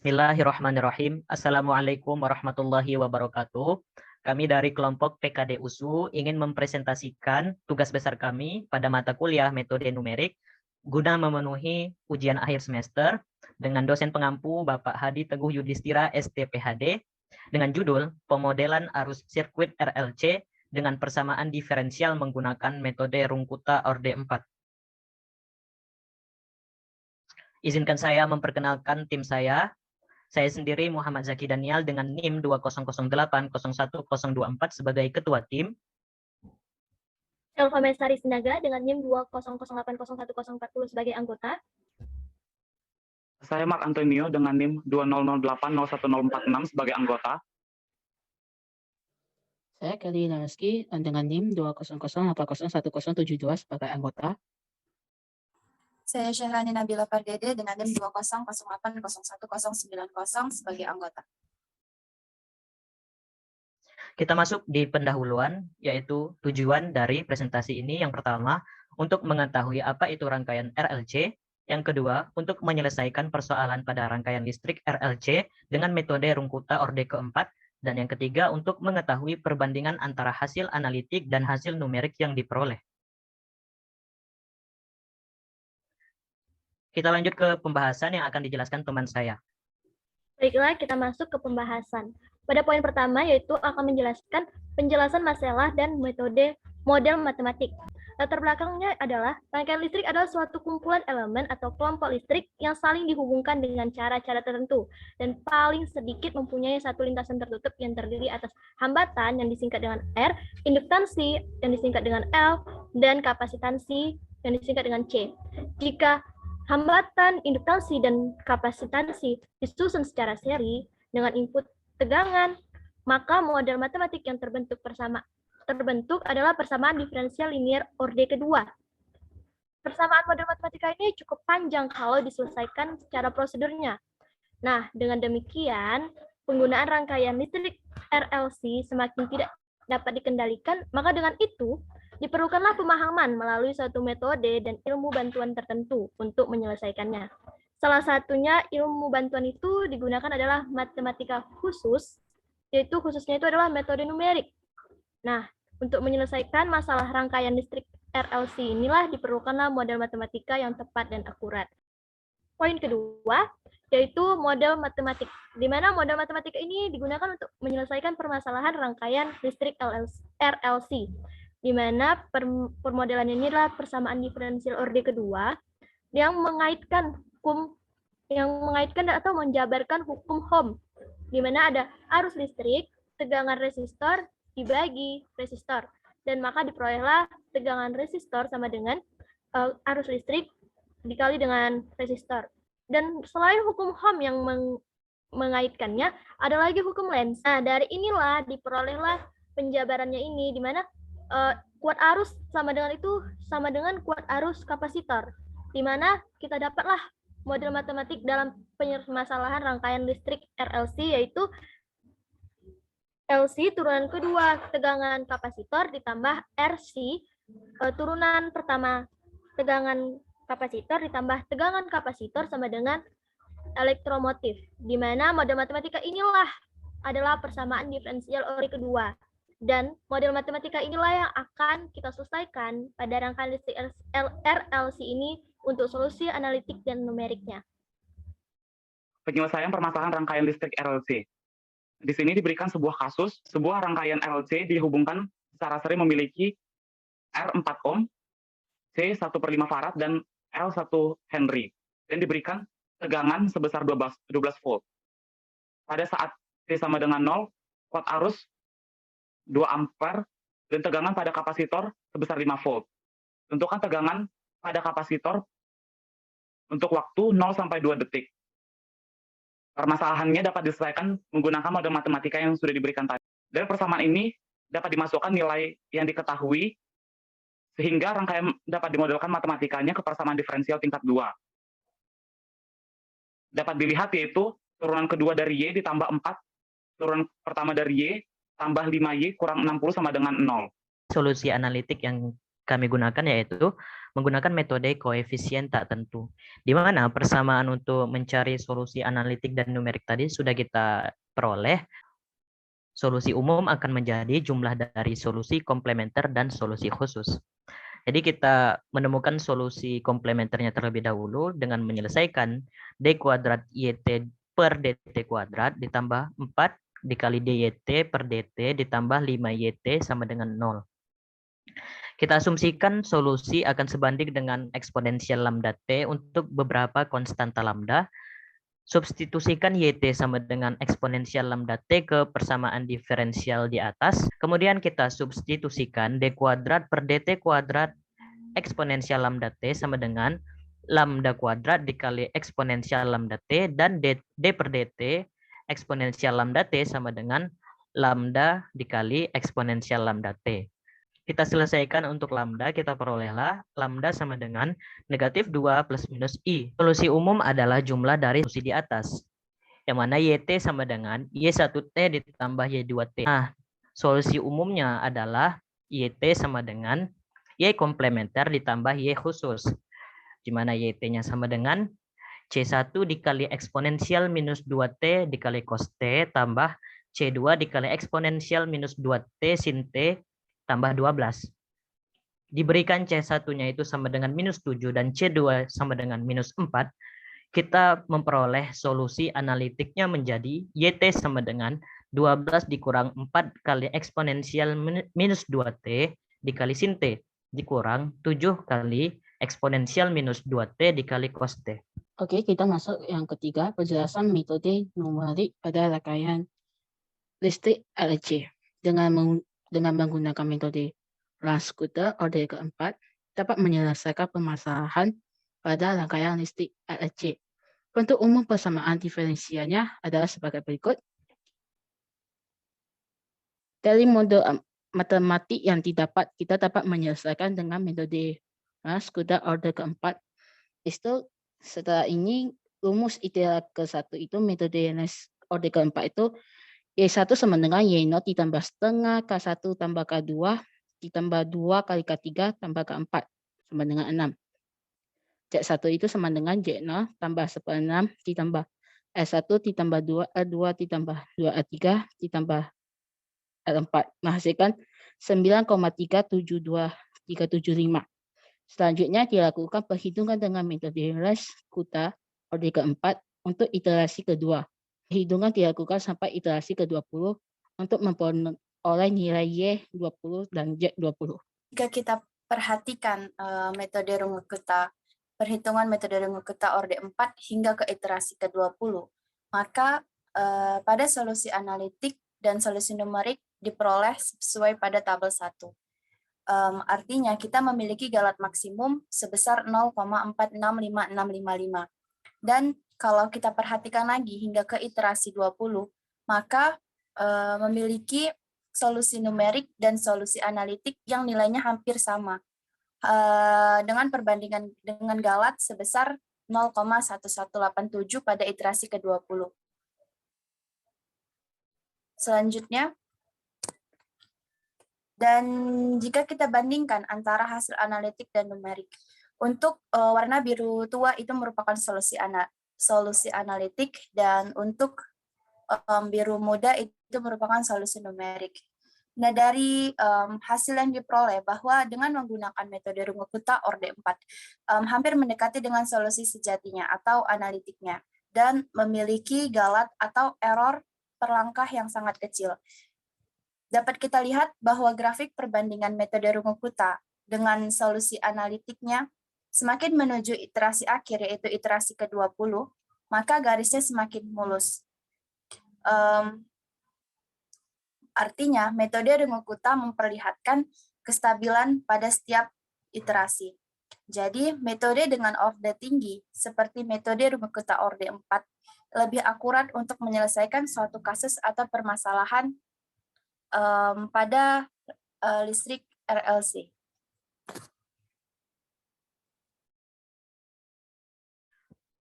Bismillahirrahmanirrahim. Assalamualaikum warahmatullahi wabarakatuh. Kami dari kelompok PKD USU ingin mempresentasikan tugas besar kami pada mata kuliah metode numerik guna memenuhi ujian akhir semester dengan dosen pengampu Bapak Hadi Teguh Yudhistira STPHD dengan judul Pemodelan Arus Sirkuit RLC dengan persamaan diferensial menggunakan metode Rungkuta Orde 4. Izinkan saya memperkenalkan tim saya. Saya sendiri Muhammad Zaki Daniel dengan NIM 2008010024 sebagai ketua tim. Elva Mesari Sinaga dengan NIM 2008011040 sebagai anggota. Saya Mark Antonio dengan NIM 2008011046 sebagai anggota. Saya Kelly Naraski dengan NIM 200801072 sebagai anggota. Saya Syahrani Nabila Pardede dengan NIM 200801090 sebagai anggota. Kita masuk di pendahuluan, yaitu tujuan dari presentasi ini. Yang pertama, untuk mengetahui apa itu rangkaian RLC. Yang kedua, untuk menyelesaikan persoalan pada rangkaian listrik RLC dengan metode Rungkuta Orde keempat. Dan yang ketiga, untuk mengetahui perbandingan antara hasil analitik dan hasil numerik yang diperoleh. Kita lanjut ke pembahasan yang akan dijelaskan teman saya. Baiklah, kita masuk ke pembahasan. Pada poin pertama yaitu akan menjelaskan penjelasan masalah dan metode model matematik. Latar belakangnya adalah rangkaian listrik adalah suatu kumpulan elemen atau kelompok listrik yang saling dihubungkan dengan cara-cara tertentu dan paling sedikit mempunyai satu lintasan tertutup yang terdiri atas hambatan yang disingkat dengan R, induktansi yang disingkat dengan L, dan kapasitansi yang disingkat dengan C. Jika hambatan, induktansi, dan kapasitansi disusun secara seri dengan input tegangan, maka model matematik yang terbentuk adalah persamaan diferensial linear orde kedua. Persamaan model matematika ini cukup panjang kalau diselesaikan secara prosedurnya. Nah, dengan demikian, penggunaan rangkaian listrik RLC semakin tidak dapat dikendalikan, maka dengan itu diperlukanlah pemahaman melalui suatu metode dan ilmu bantuan tertentu untuk menyelesaikannya. Salah satunya ilmu bantuan itu digunakan adalah matematika khusus, yaitu khususnya itu adalah metode numerik. Nah, untuk menyelesaikan masalah rangkaian listrik RLC inilah diperlukanlah model matematika yang tepat dan akurat. Poin kedua, yaitu model matematik, di mana model matematika ini digunakan untuk menyelesaikan permasalahan rangkaian listrik RLC, di mana permodelan ini adalah persamaan diferensial orde kedua yang mengaitkan atau menjabarkan hukum Ohm, di mana ada arus listrik, tegangan resistor dibagi resistor, dan maka diperolehlah tegangan resistor sama dengan arus listrik dikali dengan resistor. Dan selain hukum Ohm yang mengaitkannya, ada lagi hukum Lenz. Nah, dari inilah diperolehlah penjabarannya ini, di mana kuat arus sama dengan kuat arus kapasitor, di mana kita dapatlah model matematik dalam permasalahan rangkaian listrik RLC, yaitu LC turunan kedua tegangan kapasitor ditambah RC turunan pertama tegangan kapasitor ditambah tegangan kapasitor sama dengan elektromotif, di mana model matematika inilah adalah persamaan diferensial orde kedua. Dan model matematika inilah yang akan kita selesaikan pada rangkaian listrik RLC ini untuk solusi analitik dan numeriknya. Penyelesaian permasalahan rangkaian listrik RLC. Di sini diberikan sebuah kasus, sebuah rangkaian RLC dihubungkan secara seri memiliki R 4 ohm, C 1/5 farad, dan L 1 Henry, dan diberikan tegangan sebesar 12 volt. Pada saat T sama dengan 0, kuat arus 2 ampere, dan tegangan pada kapasitor sebesar 5 volt. Tentukan tegangan pada kapasitor untuk waktu 0 sampai 2 detik. Permasalahannya dapat diselesaikan menggunakan model matematika yang sudah diberikan tadi. Dan persamaan ini dapat dimasukkan nilai yang diketahui, sehingga rangkaian dapat dimodelkan matematikanya ke persamaan diferensial tingkat 2. Dapat dilihat yaitu turunan kedua dari Y ditambah 4, turunan pertama dari Y tambah 5Y kurang 60 sama dengan 0. Solusi analitik yang kami gunakan yaitu menggunakan metode koefisien tak tentu, di mana persamaan untuk mencari solusi analitik dan numerik tadi sudah kita peroleh. Solusi umum akan menjadi jumlah dari solusi komplementer dan solusi khusus. Jadi kita menemukan solusi komplementernya terlebih dahulu dengan menyelesaikan D kuadrat YT per DT kuadrat ditambah 4 dikali DYT per DT ditambah 5YT sama dengan 0. Kita asumsikan solusi akan sebanding dengan eksponensial lambda T untuk beberapa konstanta lambda. Substitusikan YT sama dengan eksponensial lambda T ke persamaan diferensial di atas. Kemudian kita substitusikan D kuadrat per DT kuadrat eksponensial lambda T sama dengan lambda kuadrat dikali eksponensial lambda T, dan D per DT eksponensial lambda T sama dengan lambda dikali eksponensial lambda T. Kita selesaikan untuk lambda, kita perolehlah lambda sama dengan negatif 2 plus minus I. Solusi umum adalah jumlah dari solusi di atas, yang mana YT sama dengan Y1T ditambah Y2T. Nah, solusi umumnya adalah YT sama dengan Y komplementer ditambah Y khusus, di mana YT-nya sama dengan C1 dikali eksponensial minus 2T dikali cos T tambah C2 dikali eksponensial minus 2T sin T tambah 12. Diberikan C1-nya itu sama dengan minus 7 dan C2 sama dengan minus 4, kita memperoleh solusi analitiknya menjadi YT sama dengan 12 dikurang 4 kali eksponensial minus 2T dikali sin T dikurang 7 kali eksponensial minus 2T dikali cos T. Oke, kita masuk yang ketiga, penjelasan metode numerik pada rangkaian listrik RLC. Dengan menggunakan metode Lange-Kuttel order keempat, dapat menyelesaikan permasalahan pada rangkaian listrik RLC. Bentuk umum persamaan diferensialnya adalah sebagai berikut. Dari model matematik yang didapat, kita dapat menyelesaikan dengan metode Lange-Kuttel order keempat. Itu setelah ini rumus ideal ke-1 itu metode Lange order keempat itu Y1 sama dengan Y0 ditambah setengah K1 tambah K2 ditambah 2 kali K3 tambah K4 sama dengan 6. Z1 itu sama dengan Z0 tambah 16 ditambah R1 ditambah 2 R2 ditambah 2 R3 ditambah R4 menghasilkan 9,37275. Selanjutnya dilakukan perhitungan dengan metode Lange-Kuttel order keempat untuk iterasi kedua. Perhitungan dilakukan sampai iterasi ke-20 untuk memperoleh nilai Y20 dan Z20. Jika kita perhatikan metode Runge-Kutta, perhitungan metode Runge-Kutta orde 4 hingga ke iterasi ke-20, maka pada solusi analitik dan solusi numerik diperoleh sesuai pada tabel 1. Artinya kita memiliki galat maksimum sebesar 0,465655. Dan kalau kita perhatikan lagi hingga ke iterasi 20, maka memiliki solusi numerik dan solusi analitik yang nilainya hampir sama, dengan perbandingan dengan galat sebesar 0,1187 pada iterasi ke-20. Selanjutnya, dan jika kita bandingkan antara hasil analitik dan numerik, untuk warna biru tua itu merupakan solusi analitik, dan untuk biru muda itu merupakan solusi numerik. Nah, dari hasil yang diperoleh bahwa dengan menggunakan metode Runge-Kutta orde 4 hampir mendekati dengan solusi sejatinya atau analitiknya, dan memiliki galat atau error per langkah yang sangat kecil. Dapat kita lihat bahwa grafik perbandingan metode Runge-Kutta dengan solusi analitiknya semakin menuju iterasi akhir, yaitu iterasi ke-20, maka garisnya semakin mulus. Artinya, metode Runge-Kutta memperlihatkan kestabilan pada setiap iterasi. Jadi, metode dengan orde tinggi, seperti metode Runge-Kutta orde 4, lebih akurat untuk menyelesaikan suatu kasus atau permasalahan pada listrik RLC.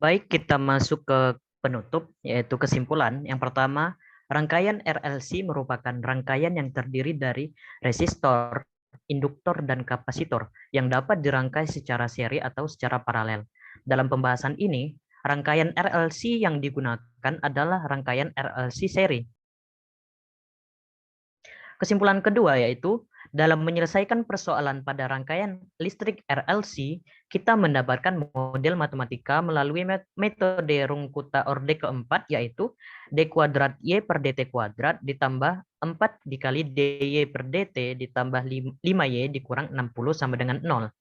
Baik, kita masuk ke penutup, yaitu kesimpulan. Yang pertama, rangkaian RLC merupakan rangkaian yang terdiri dari resistor, induktor, dan kapasitor yang dapat dirangkai secara seri atau secara paralel. Dalam pembahasan ini, rangkaian RLC yang digunakan adalah rangkaian RLC seri. Kesimpulan kedua yaitu, dalam menyelesaikan persoalan pada rangkaian listrik RLC, kita mendapatkan model matematika melalui metode Rungkuta orde keempat, yaitu D kuadrat Y per DT kuadrat ditambah 4 dikali DY per DT ditambah 5Y dikurang 60 sama dengan 0.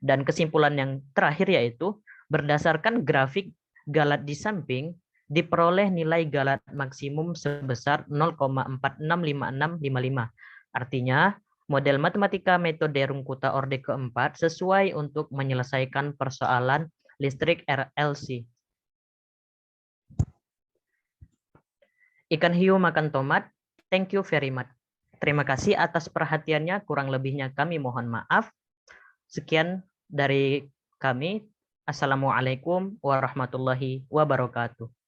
Dan kesimpulan yang terakhir yaitu, berdasarkan grafik galat di samping, diperoleh nilai galat maksimum sebesar 0,465655. Artinya, model matematika metode Rungkuta orde keempat sesuai untuk menyelesaikan persoalan listrik RLC. Ikan hiu makan tomat, thank you very much. Terima kasih atas perhatiannya, kurang lebihnya kami mohon maaf. Sekian dari kami. Assalamualaikum warahmatullahi wabarakatuh.